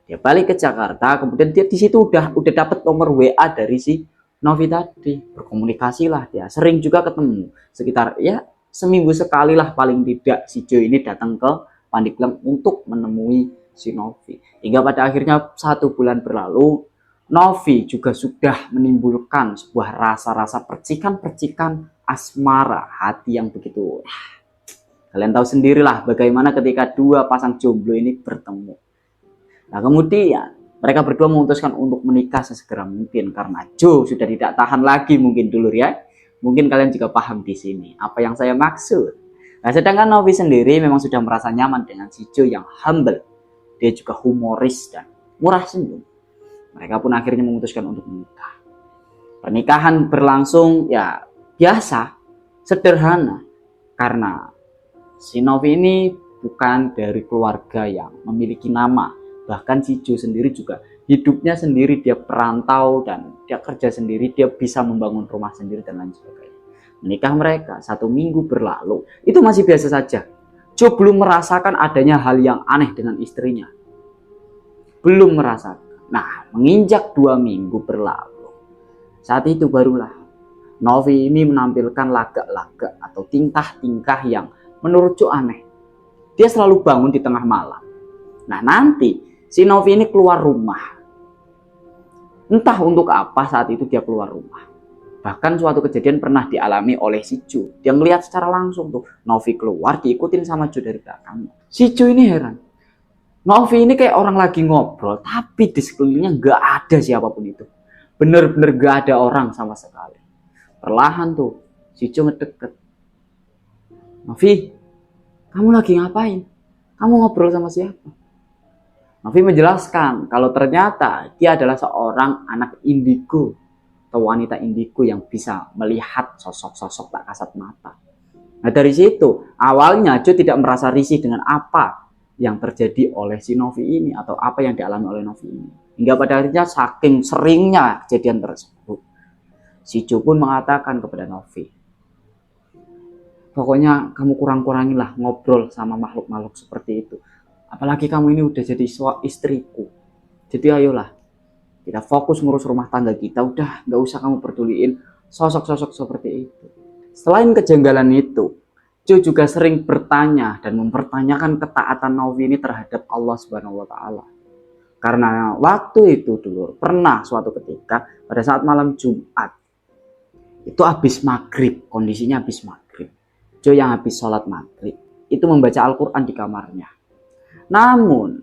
Dia balik ke Jakarta, kemudian dia di situ udah dapat nomor WA dari si Novi tadi. Berkomunikasi lah dia, sering juga ketemu. Sekitar ya seminggu sekali lah paling tidak si Jo ini datang ke Pandeglang untuk menemui si Novi. Hingga pada akhirnya 1 bulan berlalu, Novi juga sudah menimbulkan sebuah rasa-rasa percikan-percikan asmara hati yang begitu. Kalian tahu sendirilah bagaimana ketika dua pasang jomblo ini bertemu. Nah kemudian mereka berdua memutuskan untuk menikah sesegera mungkin karena Jo sudah tidak tahan lagi mungkin dulu ya. Mungkin kalian juga paham di sini apa yang saya maksud. Nah sedangkan Novi sendiri memang sudah merasa nyaman dengan si Jo yang humble. Dia juga humoris dan murah senyum. Mereka pun akhirnya memutuskan untuk menikah. Pernikahan berlangsung ya biasa, sederhana. Karena si Novi ini bukan dari keluarga yang memiliki nama. Bahkan si Jo sendiri juga hidupnya sendiri, dia perantau dan dia kerja sendiri, dia bisa membangun rumah sendiri dan lain sebagainya. Menikah mereka 1 minggu berlalu, itu masih biasa saja. Jo belum merasakan adanya hal yang aneh dengan istrinya. Belum merasakan. Nah, menginjak 2 minggu berlalu, saat itu barulah Novi ini menampilkan lagak-lagak atau tingkah-tingkah yang menurut Jo aneh. Dia selalu bangun di tengah malam. Nah nanti si Novi ini keluar rumah. Entah untuk apa saat itu dia keluar rumah. Bahkan suatu kejadian pernah dialami oleh si Jo. Dia melihat secara langsung tuh Novi keluar diikutin sama Jo dari belakang. Si Jo ini heran. Novi ini kayak orang lagi ngobrol, tapi di sekelilingnya nggak ada siapapun itu. Bener-bener nggak ada orang sama sekali. Perlahan tuh si Jo ngedeket. "Novi, kamu lagi ngapain? Kamu ngobrol sama siapa?" Novi menjelaskan kalau ternyata dia adalah seorang anak indigo atau wanita indigo yang bisa melihat sosok-sosok tak kasat mata. Nah dari situ awalnya Jo tidak merasa risih dengan apa yang terjadi oleh si Novi ini atau apa yang dialami oleh Novi ini. Hingga pada akhirnya saking seringnya kejadian tersebut, si Jo pun mengatakan kepada Novi, Pokoknya kamu kurang-kurangilah ngobrol sama makhluk-makhluk seperti itu. Apalagi kamu ini udah jadi istriku. Jadi ayolah, kita fokus ngurus rumah tangga kita. Udah, gak usah kamu peduliin sosok-sosok seperti itu. Selain kejanggalan itu, Jo juga sering bertanya dan mempertanyakan ketaatan Novi ini terhadap Allah Subhanahu wa Ta'ala. Karena waktu itu dulu pernah suatu ketika pada saat malam Jumat, itu habis maghrib, kondisinya habis maghrib. Jo yang habis sholat maghrib itu membaca Al-Quran di kamarnya. Namun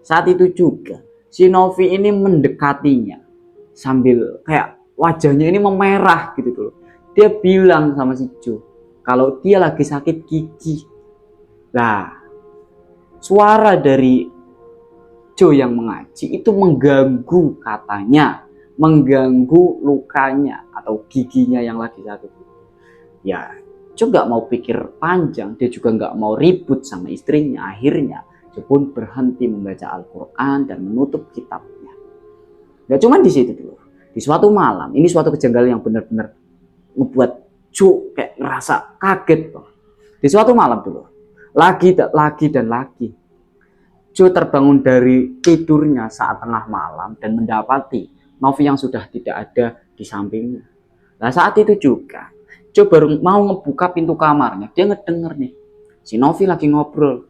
saat itu juga si Novi ini mendekatinya sambil kayak wajahnya ini memerah gitu tuh. Dia bilang sama si Jo kalau dia lagi sakit gigi. Nah, suara dari Jo yang mengaji itu mengganggu katanya, mengganggu lukanya atau giginya yang lagi sakit. Ya, Jo gak mau pikir panjang, dia juga gak mau ribut sama istrinya. Akhirnya Jo pun berhenti membaca Al-Quran dan menutup kitabnya. Gak cuma di situ dulu. Di suatu malam, ini suatu kejanggalan yang benar-benar membuat Jo kayak ngerasa kaget. Di suatu malam dulu, lagi dan lagi, Jo terbangun dari tidurnya saat tengah malam dan mendapati Novi yang sudah tidak ada di sampingnya. Nah saat itu juga, Jo baru mau ngebuka pintu kamarnya, dia ngedenger nih, si Novi lagi ngobrol.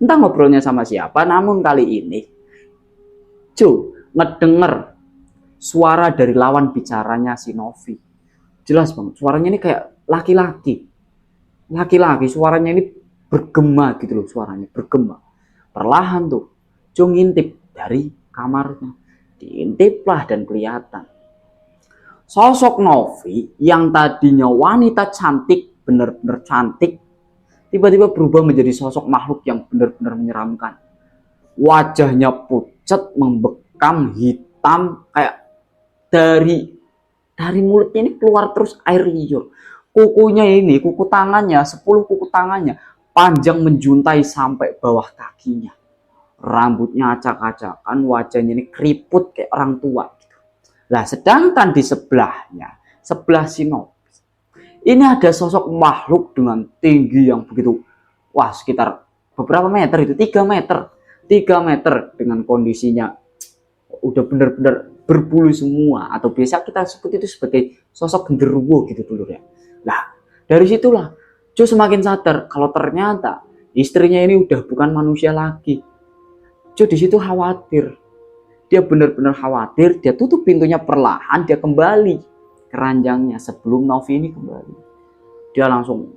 Entah ngobrolnya sama siapa, namun kali ini Jo ngedenger suara dari lawan bicaranya si Novi. Jelas banget, suaranya ini kayak laki-laki. Laki-laki, suaranya ini bergema gitu loh, suaranya bergema. Perlahan tuh, Jo ngintip dari kamarnya. Diintiplah dan kelihatan. Sosok Novi yang tadinya wanita cantik, benar-benar cantik, tiba-tiba berubah menjadi sosok makhluk yang benar-benar menyeramkan. Wajahnya pucat, membekam, hitam, kayak dari mulutnya ini keluar terus air liur. Kukunya ini, kuku tangannya, 10 kuku tangannya panjang menjuntai sampai bawah kakinya. Rambutnya acak-acakan, wajahnya ini keriput kayak orang tua gitu. Nah, sedangkan di sebelahnya, sebelah si Novi, ini ada sosok makhluk dengan tinggi yang begitu, wah sekitar beberapa meter itu, 3 meter. 3 meter dengan kondisinya udah benar-benar berbulu semua, atau biasa kita sebut itu sebagai sosok genderuwo gitu dulu ya. Nah, dari situlah Jo semakin sadar kalau ternyata istrinya ini udah bukan manusia lagi. Jo di situ khawatir. Dia benar-benar khawatir, dia tutup pintunya perlahan, dia kembali ke ranjangnya sebelum Novi ini kembali. Dia langsung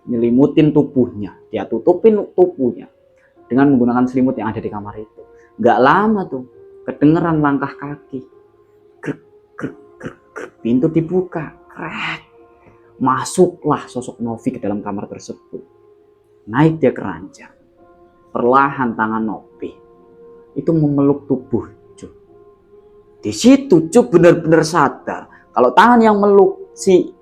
nyelimutin tubuhnya, dia tutupin tubuhnya dengan menggunakan selimut yang ada di kamar itu. Gak lama tuh, kedengeran langkah kaki. Grek, grek, grek, grek. Pintu dibuka, krek. Masuklah sosok Novi ke dalam kamar tersebut. Naik dia ke ranjang. Perlahan tangan Novi itu memeluk tubuh Jo. Di situ Jo benar-benar sadar kalau tangan yang meluk si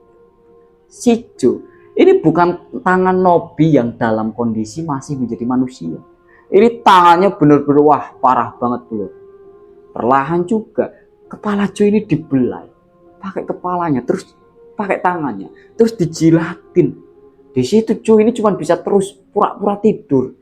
Jo ini bukan tangan Novi yang dalam kondisi masih menjadi manusia. Ini tangannya benar-benar wah parah banget dulu. Perlahan juga kepala Jo ini dibelai pakai kepalanya, terus pakai tangannya, terus dijilatin. Di situ Jo ini cuma bisa terus pura-pura tidur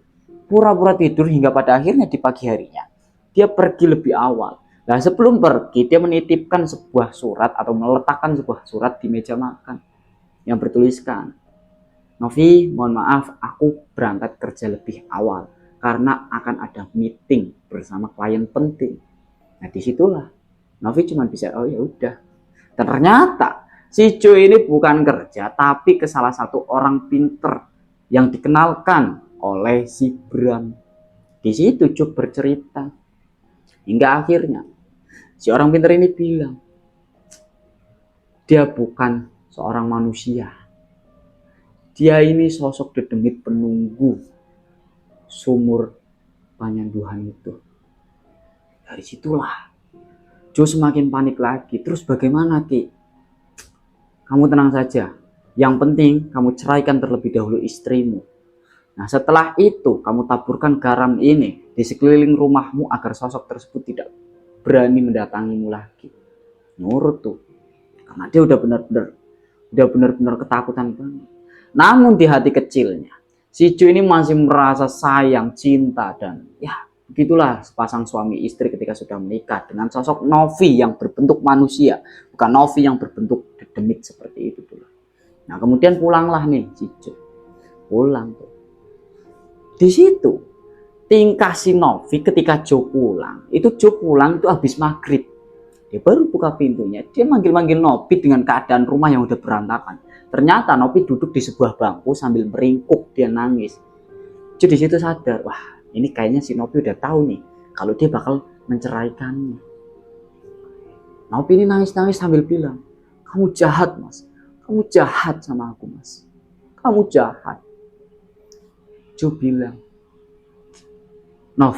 hingga pada akhirnya di pagi harinya dia pergi lebih awal. Nah sebelum pergi dia menitipkan sebuah surat atau meletakkan sebuah surat di meja makan yang bertuliskan, Novi mohon maaf aku berangkat kerja lebih awal karena akan ada meeting bersama klien penting. Nah disitulah Novi cuma bisa oh ya udah. Ternyata si Jo ini bukan kerja tapi ke salah satu orang pinter yang dikenalkan oleh si Bram. Di situ Jo bercerita hingga akhirnya si orang pinter ini bilang dia bukan seorang manusia. Dia ini sosok dedemit penunggu sumur Panyanduhan itu. Dari situlah Jo semakin panik lagi. Terus bagaimana Ki? Kamu tenang saja. Yang penting kamu ceraikan terlebih dahulu istrimu. Nah setelah itu kamu taburkan garam ini di sekeliling rumahmu agar sosok tersebut tidak berani mendatangimu lagi. Nurut tuh. Karena dia udah benar-benar ketakutan banget. Namun di hati kecilnya, si Jo ini masih merasa sayang, cinta, dan ya begitulah sepasang suami istri ketika sudah menikah dengan sosok Novi yang berbentuk manusia, bukan Novi yang berbentuk dedemit seperti itu dulu. Nah kemudian pulanglah nih si Jo, pulang tuh. Di situ tingkah si Novi ketika Jo pulang, itu habis maghrib. Dia baru buka pintunya, dia manggil-manggil Novi dengan keadaan rumah yang udah berantakan. Ternyata Novi duduk di sebuah bangku sambil meringkuk, dia nangis. Jo di situ sadar, wah ini kayaknya si Novi udah tahu nih kalau dia bakal menceraikannya. Novi ini nangis-nangis sambil bilang, kamu jahat mas, kamu jahat sama aku mas, kamu jahat. Jo bilang, Nov,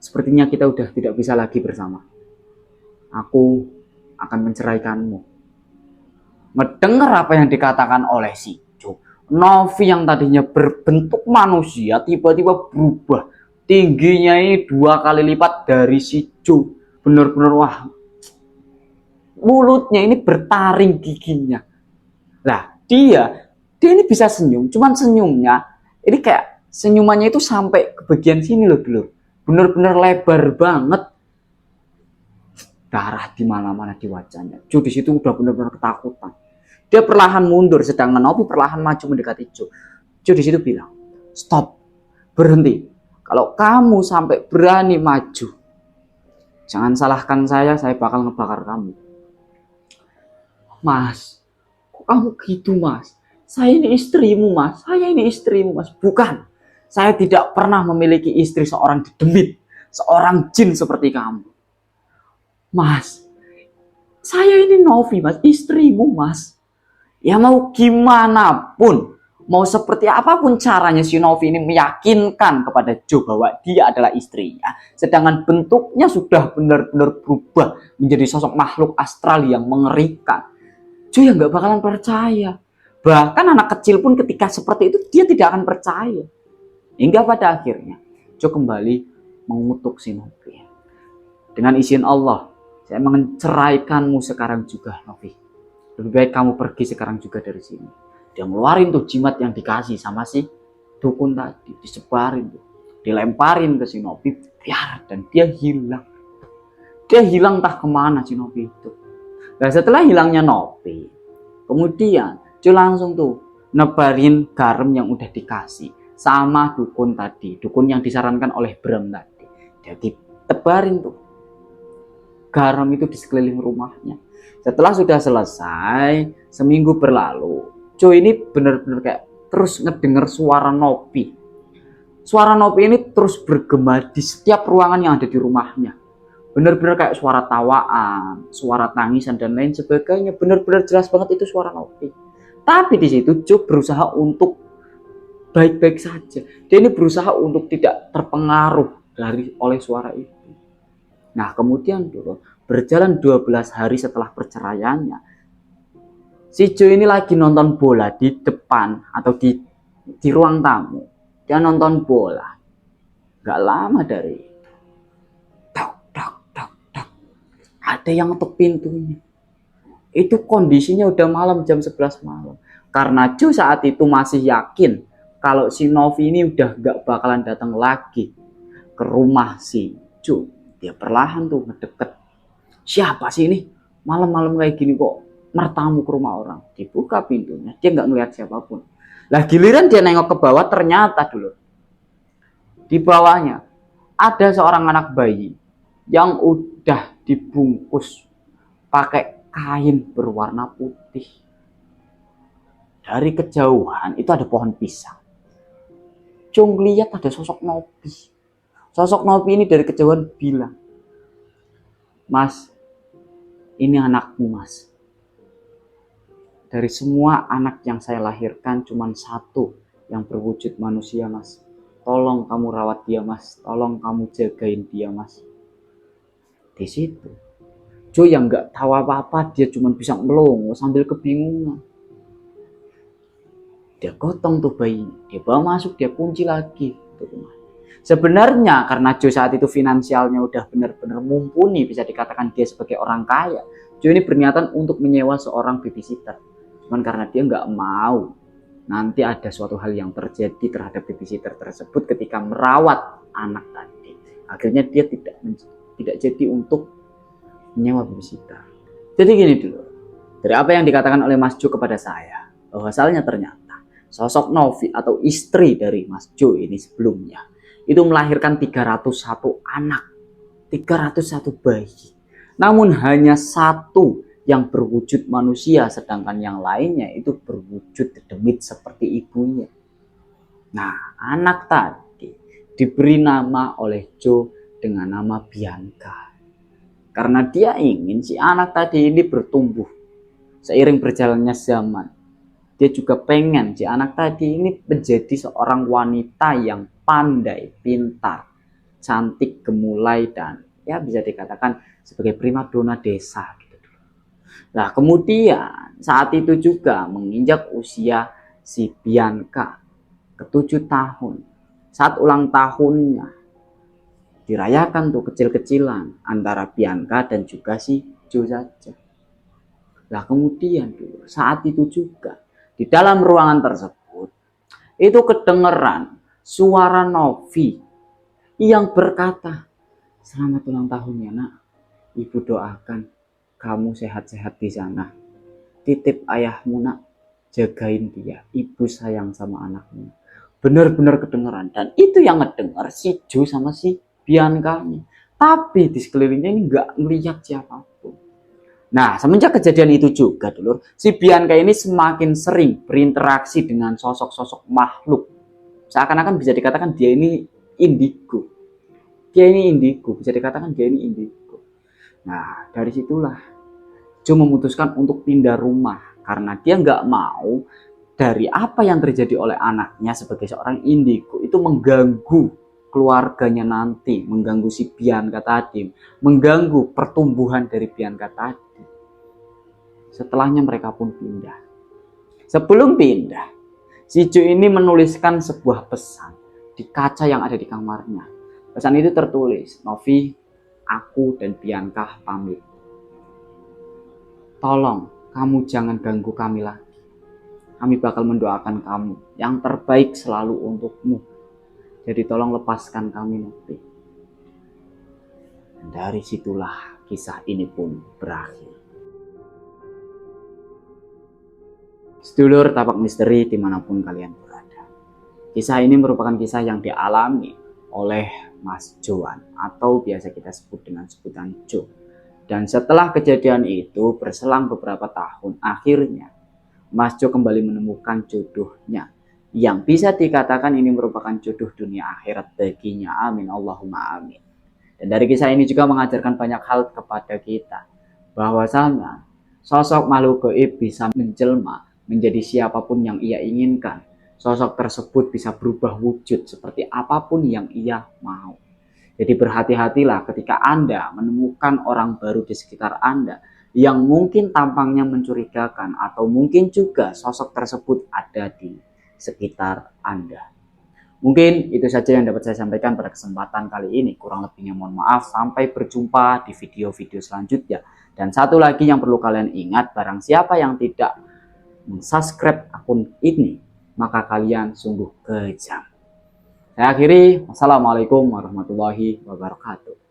sepertinya kita udah tidak bisa lagi bersama. Aku akan menceraikanmu. Mendengar apa yang dikatakan oleh si Jo, Novi yang tadinya berbentuk manusia tiba-tiba berubah. Tingginya ini 2 kali lipat dari si Jo. Benar-benar wah, mulutnya ini bertaring giginya. Lah dia ini bisa senyum, cuman senyumnya ini kayak senyumannya itu sampai ke bagian sini loh dulu. Benar-benar lebar banget. Darah di mana-mana di wajahnya. Jo di situ udah benar-benar ketakutan. Dia perlahan mundur, sedangkan Novi perlahan maju mendekati Jo. Jo di situ bilang, stop, berhenti. Kalau kamu sampai berani maju, jangan salahkan saya bakal ngebakar kamu. Mas, kok kamu gitu mas? Saya ini istrimu mas, Bukan, saya tidak pernah memiliki istri seorang dedemit, seorang jin seperti kamu. Mas, saya ini Novi mas, istrimu mas. Ya mau gimana pun, mau seperti apapun caranya si Novi ini meyakinkan kepada Jo bahwa dia adalah istrinya. Sedangkan bentuknya sudah benar-benar berubah menjadi sosok makhluk astral yang mengerikan. Jo yang gak bakalan percaya. Bahkan anak kecil pun ketika seperti itu dia tidak akan percaya. Hingga pada akhirnya Jo kembali mengutuk si Novi. Dengan izin Allah, saya menceraikanmu sekarang juga, Novi. Lebih baik kamu pergi sekarang juga dari sini. Dia ngeluarin tuh jimat yang dikasih sama si dukun tadi, disebarin tuh, dilemparin ke si Novi, biar dan dia hilang. Dia hilang entah kemana si Novi itu. Nah setelah hilangnya Novi, kemudian Jo langsung tuh nebarin garam yang udah dikasih sama dukun tadi, dukun yang disarankan oleh Bram tadi. Jadi tebarin tuh garam itu di sekeliling rumahnya. Setelah sudah selesai, seminggu berlalu, Jo ini benar-benar kayak terus ngedenger suara Novi. Suara Novi ini terus bergema di setiap ruangan yang ada di rumahnya. Benar-benar kayak suara tawaan, suara tangisan dan lain sebagainya. Benar-benar jelas banget itu suara Novi. Tapi di situ Jo berusaha untuk baik-baik saja. Dia ini berusaha untuk tidak terpengaruh oleh suara itu. Nah kemudian dulu berjalan 12 hari setelah perceraiannya, si Jo ini lagi nonton bola di depan atau di ruang tamu. Dia nonton bola. Gak lama dari itu, ada yang ngetuk pintunya. Itu kondisinya udah malam, jam 11 malam. Karena Jo saat itu masih yakin kalau si Novi ini udah gak bakalan datang lagi ke rumah si Jo. Dia perlahan tuh ngedeket. Siapa sih ini? Malam-malam kayak gini kok mertamu ke rumah orang. Dibuka pintunya, dia nggak ngeliat siapapun. Lah giliran dia nengok ke bawah, ternyata dulu di bawahnya ada seorang anak bayi yang udah dibungkus pakai kain berwarna putih. Dari kejauhan itu ada pohon pisang. Cung lihat ada sosok Novi. Sosok Novi ini dari kejauhan bilang, Mas, ini anakmu mas. Dari semua anak yang saya lahirkan cuma satu yang berwujud manusia mas. Tolong kamu rawat dia mas. Tolong kamu jagain dia mas. Di situ Jo yang nggak tahu apa-apa, dia cuma bisa melongo sambil kebingungan. Dia gotong tuh bayinya, dia bawa masuk, dia kunci lagi ke rumah. Sebenarnya karena Jo saat itu finansialnya udah benar-benar mumpuni, bisa dikatakan dia sebagai orang kaya. Jo ini berniatan untuk menyewa seorang babysitter. Cuman karena dia nggak mau nanti ada suatu hal yang terjadi terhadap babysitter tersebut ketika merawat anak tadi. Akhirnya dia tidak jadi untuk menyewa babysitter. Jadi gini dulu, dari apa yang dikatakan oleh Mas Jo kepada saya, bahwasannya ternyata sosok Novi atau istri dari Mas Jo ini sebelumnya itu melahirkan 301 anak, 301 bayi. Namun hanya satu yang berwujud manusia, sedangkan yang lainnya itu berwujud demit seperti ibunya. Nah, anak tadi diberi nama oleh Jo dengan nama Bianca. Karena dia ingin si anak tadi ini bertumbuh seiring berjalannya zaman. Dia juga pengen si anak tadi ini menjadi seorang wanita yang pandai, pintar, cantik, gemulai, dan ya bisa dikatakan sebagai primadona desa gitu. Nah, kemudian saat itu juga menginjak usia si Bianca ke-7 tahun. Saat ulang tahunnya dirayakan tuh kecil-kecilan antara Bianca dan juga si Jo saja. Nah, kemudian dulu saat itu juga di dalam ruangan tersebut itu kedengeran suara Novi yang berkata, "Selamat ulang tahun ya nak, ibu doakan kamu sehat-sehat di sana. Titip ayahmu nak, jagain dia, ibu sayang sama anakmu." Benar-benar kedengeran, dan itu yang ngedenger si Jo sama si Bianca-nya. Tapi di sekelilingnya ini nggak melihat siapapun. Nah, semenjak kejadian itu juga dulu, si Bianca ini semakin sering berinteraksi dengan sosok-sosok makhluk. Seakan-akan bisa dikatakan dia ini indigo. Bisa dikatakan dia ini indigo. Nah, dari situlah Jo memutuskan untuk pindah rumah karena dia nggak mau dari apa yang terjadi oleh anaknya sebagai seorang indigo itu mengganggu keluarganya nanti, mengganggu si Bianca tadi, mengganggu pertumbuhan dari Bianca tadi. Setelahnya mereka pun pindah. Sebelum pindah, si Jo ini menuliskan sebuah pesan di kaca yang ada di kamarnya. Pesan itu tertulis, "Novi, aku dan Bianca pamit. Tolong kamu jangan ganggu kami lagi. Kami bakal mendoakan kamu yang terbaik selalu untukmu. Jadi tolong lepaskan kami, Novi." Dan dari situlah kisah ini pun berakhir. Sedulur Tapak Misteri dimanapun kalian berada, kisah ini merupakan kisah yang dialami oleh Mas Joan atau biasa kita sebut dengan sebutan Jo. Dan setelah kejadian itu berselang beberapa tahun, akhirnya Mas Jo kembali menemukan jodohnya, yang bisa dikatakan ini merupakan jodoh dunia akhirat baginya. Amin, Allahumma amin. Dan dari kisah ini juga mengajarkan banyak hal kepada kita, bahwasanya sosok makhluk gaib bisa menjelma menjadi siapapun yang ia inginkan. Sosok tersebut bisa berubah wujud seperti apapun yang ia mau. Jadi berhati-hatilah ketika Anda menemukan orang baru di sekitar Anda yang mungkin tampangnya mencurigakan, atau mungkin juga sosok tersebut ada di sekitar Anda. Mungkin itu saja yang dapat saya sampaikan pada kesempatan kali ini. Kurang lebihnya mohon maaf. Sampai berjumpa di video-video selanjutnya. Dan satu lagi yang perlu kalian ingat, barang siapa yang tidak subscribe akun ini, maka kalian sungguh kejam. Saya akhiri. Wassalamualaikum warahmatullahi wabarakatuh.